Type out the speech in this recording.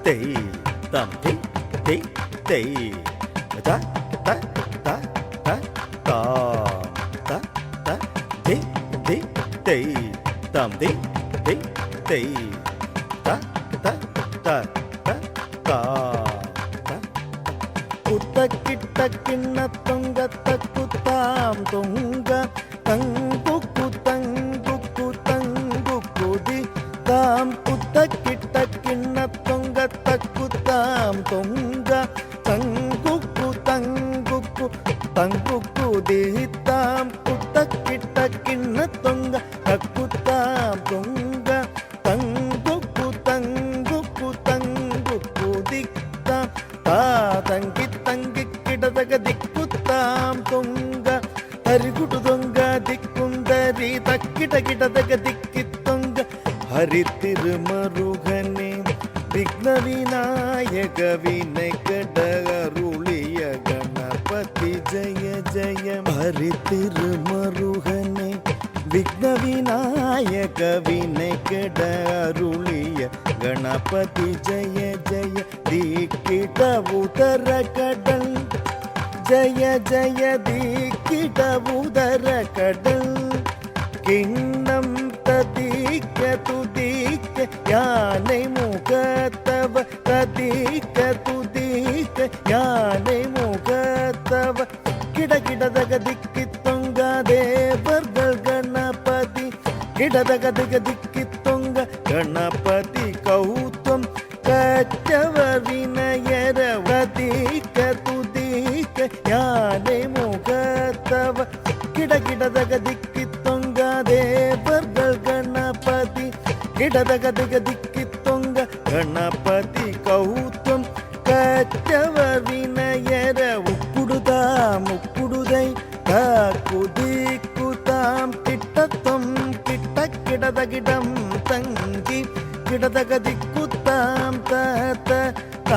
tei tam tei tei tei ta ta ta ta ta ta ta tei tei tei tam tei tei tei ta ta ta ta ta കുത്തക്കിട്ട കിണ്ണത്തൊങ്ക തക്കുത്താം തൊങ്ക തങ്കുക്കു തങ്കുക്കു തങ്കുക്കുതി താം കുത്തക്കിട്ട കിണ്ണത്തൊങ്ക തക്കുത്താം തൊങ്ക തങ്കുക്കു തങ്കുക്കു തങ്കുക്കുതി താം കുത്തക്കിട്ട കിണ്ണത്തൊങ്ക തക്കുത്താം തൊങ്ക തങ്കുക്കു തങ്കുക്കു തങ്കുക്കുതി താം ತಂಗಿ ತಂಗಿ ಕಿಡದಗ ದಿಕ್ಕುತ್ತಾಂ ತೊಂಗ ಹರಿಗುಡು ದೊಂಗ ದಿಕ್ಕುಂದರಿ ತಕ್ಕಿಟ ಗಿಡದಗ ದಿಕ್ಕಿತ್ತೊಂಗ ಹರಿತಿರುಮರುಗನೆ ವಿಘ್ನ ವಿನಾಯಕ ವಿನಯಕಡ ಅರುಳಿಯ ಗಣಪತಿ ಜಯ ಜಯ ಹರಿತಿರುಮರುಗನೆ ವಿಘ್ನ ವಿನಾಯಕ ವಿನಯಕಡ ಅರುಳಿಯ ಗಣಪತಿ ಜಯ ಜಯ ದೀಕಿಟ ಉದರ ಕಡಲ್ ಜಯ ಜಯ ದೀಕಿಟ ಉದರ ಕಡಲ್ கிண்ணம் ததீக்க துதீக்க யானை முகத்தவ ததீக்க துதீக்க யானை முகத்தவ கிடகிடதக திக்கி தொங்க தேவர்கள் கணபதி கிடதக திக்கி தொங்க கணபதி கௌதம் கச்சவ வினயர ததீக்க துதீக்க யானை முகத்தவ கிடகிடதக திக்கி தொங்க தேவர்கள் கணபதி கிடதக திக்கி தொங்க கணபதி கௌதம் கச்சவ வினயர உக்குடுதாம் உக்குடுதை குதிக்குதாம் கிட்டத்தம் கிட்ட கிடதகிடம் தங்கி கிடதக திக்குத்தாம் த